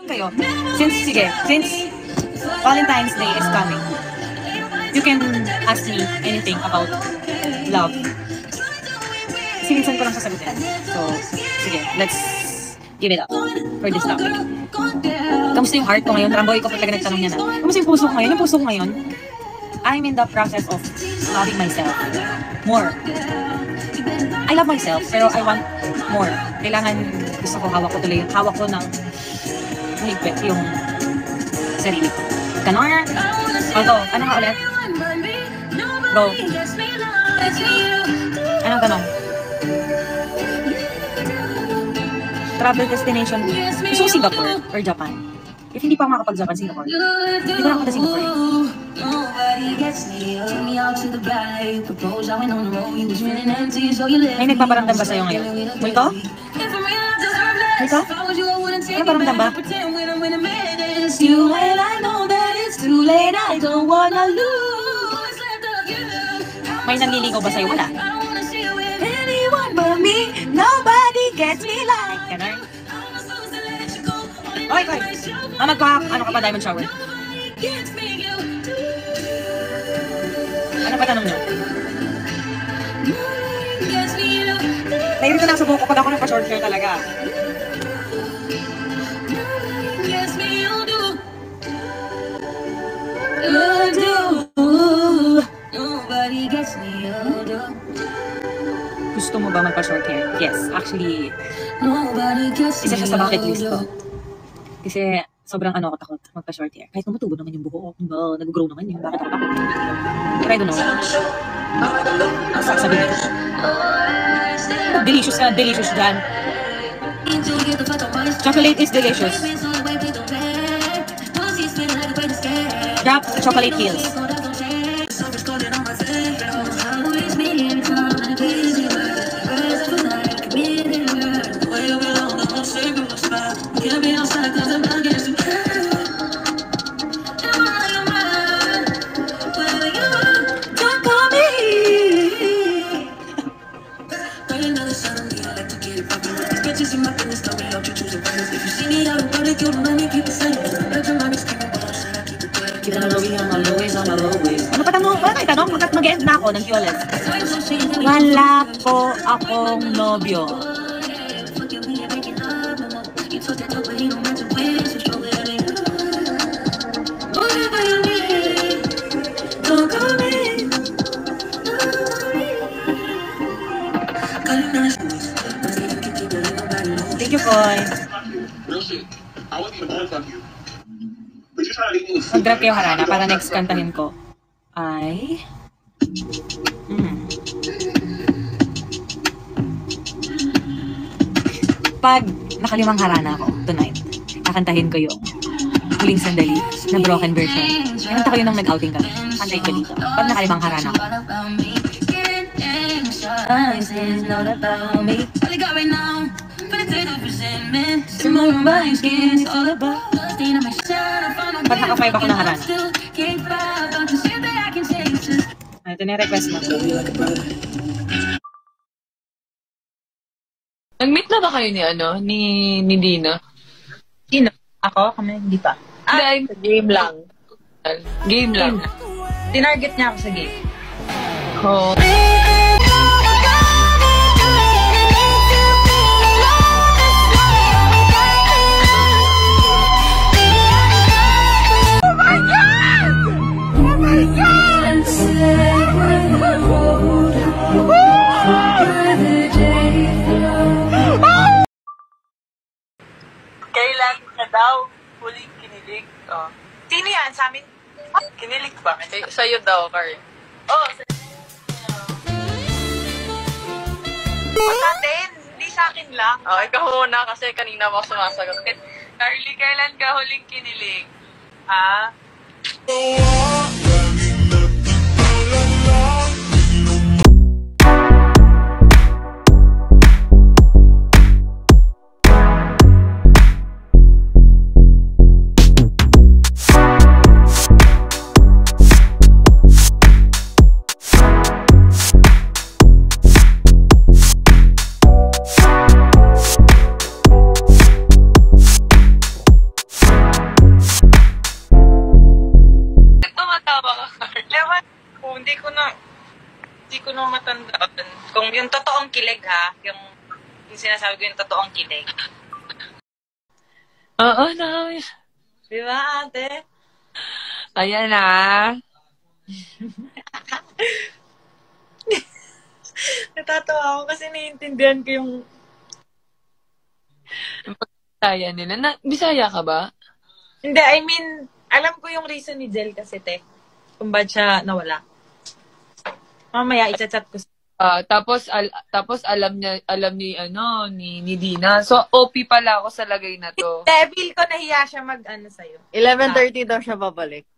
Kayo, since Valentine's Day is coming, you can ask me anything about love. Kasi minsan ko lang sasagutin. So, sige, let's give it up for this topic. Kamusta yung heart ko ngayon? Ramboy ko pag nagtanong niya na. Kamusta yung puso ko ngayon? Yung puso ko ngayon, I'm in the process of loving myself more. I love myself, pero I want more. Kailangan, gusto ko hawak ko tuloy. Hawak ko ng higpit yung sarili ko. Ganon. Go. Ano ka ulit? Go. Anong tanong? Travel destination. Gusto ko Singapore or Japan. If hindi pa ako makapag-Japan, Singapore. Hindi ko na punta Singapore. May nagpaparamdam ba sa'yo ngayon? Multo? Multo? May paramdam ba? May nanliligaw ba sa'yo? Wala. Anyone but me, nobody gets me like. Ganon. Okay, okay. Ano ka pa, diamond shower? Ano pa tanong nyo? Nahirito na ako sa buhok ko pag ako nagpa-short hair talaga. Gusto mo ba magpa-short hair? Yes, actually, isa siya sa bucket list ko. Kasi sobrang ako takot magpa-short hair. Kahit tumutubo naman yung buhok, nag-grow naman yun. Bakit ako takot? But I don't know. Sabi nito. Delicious na, delicious dyan. Chocolate is delicious. Drop chocolate heels. Ano pa tanong? Wala kayo tanong? Pagkat mag-end na ako ng Kioles. Wala po akong nobyo. Thank you, Koy. Mag-drop kayo harana para next kantahin ko ay pag nakalimang harana ako tonight, kakantahin ko yung Huling Sandali na broken version. Kanta ko yun nung nag-outing kami. Kantahin ko dito pag nakalimang harana ako. Pag naka-5 ako ng harana. Ay, ito na-request mo. Nag-meet na ba kayo ni Dina? Sino? Ako? Kami? Hindi pa. Game lang. Game lang. Tinarget niya ako sa game. Oh. Kailan ka daw huling kinilig? Oh. Sino yan? Sa amin? Kinilig ba? Sa'yo daw, Carl. Oh, sa atin. Hindi sa akin lang. Oh, ikaw muna kasi kanina mo sumasagot. Carly, kailan ka huling kinilig? Ha? yung totoong kilig ha, yung sinasabi ko yung totoong kilig. Oo, na. Di ba, ate? Ayan na. Natatawa ako kasi naiintindihan ko yung... Bisaya nila. Bisaya ka ba? Hindi, I mean, alam ko yung reason ni Jel kasi, te. Kung ba't siya nawala. Mamaya, i-chat ko. Tapos alam ni Dina. So, OP pala ako sa lagay na to. Feel ko nahiya siya sa'yo. 11:30 daw siya babalik.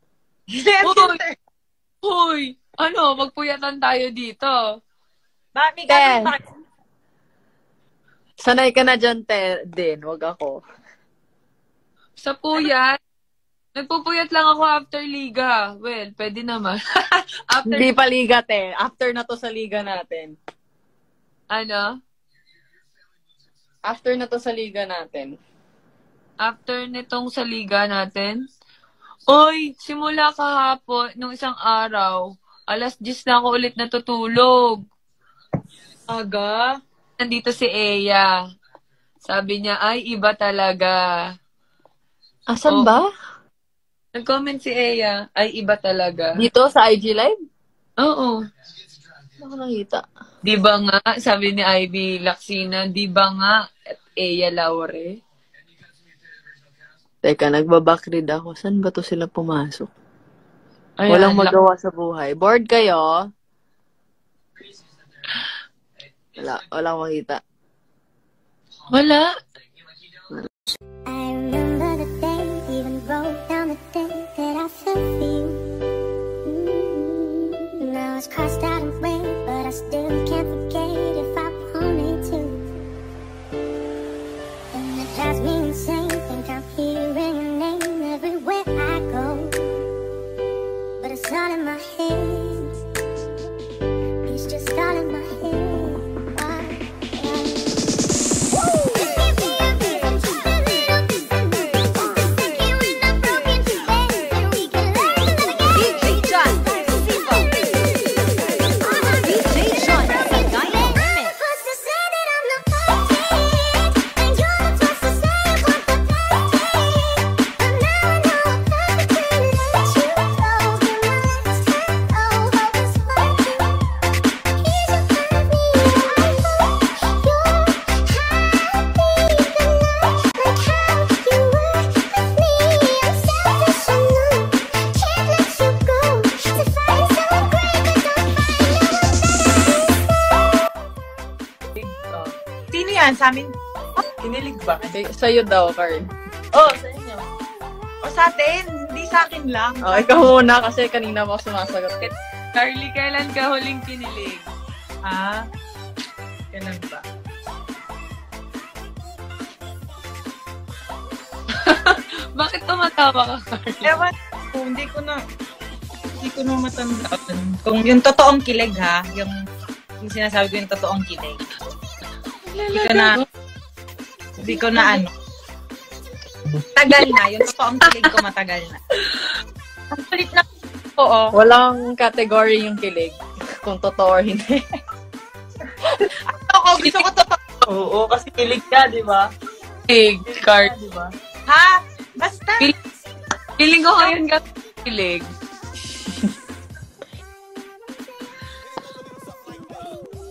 Hoy! Magpuyatan tayo dito. May gagawin pa. Sanay ka na dyan, din. Wag ako. Sa puyat. Nagpupuyat lang ako after liga. Well, pwede naman. After, Hindi pa liga, te. After na to sa liga natin. After na to sa liga natin. After nitong sa liga natin. Oy, simula kahapon, nung isang araw, 10:00 na ako ulit natutulog. Aga? Nandito si Eya. Sabi niya, ay, iba talaga. Asan Oo. ba? Nag-comment si Eya, ay, iba talaga. Dito sa IG Live? Oo. Hindi ako nakita. Di ba nga, sabi ni Ivy Laksina, di ba nga, at Eya Laure? Teka, nagbabakrid ako. Saan ba to sila pumasok? Ayan, Walang magawa sa buhay. Bored kayo? Walang makita. Wala. I remember the day, even wrote down the day that I fell for you. Now it's crossed out and red, but I still can't forget if I wanted to. And it drives me insane, think I'm hearing your name everywhere I go. But it's all in my head, it's just all in my head. Sino yan? Sa amin? Kinilig ba? Sa'yo daw, Carl. Sa inyo. Sa atin. Hindi sa akin lang. Ikaw muna kasi kanina mo sumasagot. Carly, kailan ka huling kinilig? Kailan ba? Bakit tumatawa ka, Carly? Ewan ko, hindi ko na matandaan. Kung yung totoong kilig ha, yung sinasabi ko yung totoong kilig. Hindi ko na tagal na, yung totoong kilig ko matagal na. Ang kulit na, oo. Walang category yung kilig. Kung totoo or hindi. Gusto ko totoo. Oo, kasi kilig ka, di ba? Kilig, Carly. Di ba? Ha? Basta. Feeling ko ngayon ka kilig.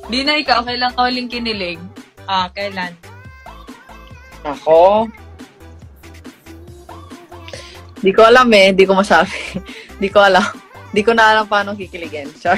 Di na ikaw, kailan ka huling kinilig? Kailan? Ako? Di ko alam eh. Di ko masabi. Di ko alam. Di ko na alam paano kikiligin. Char.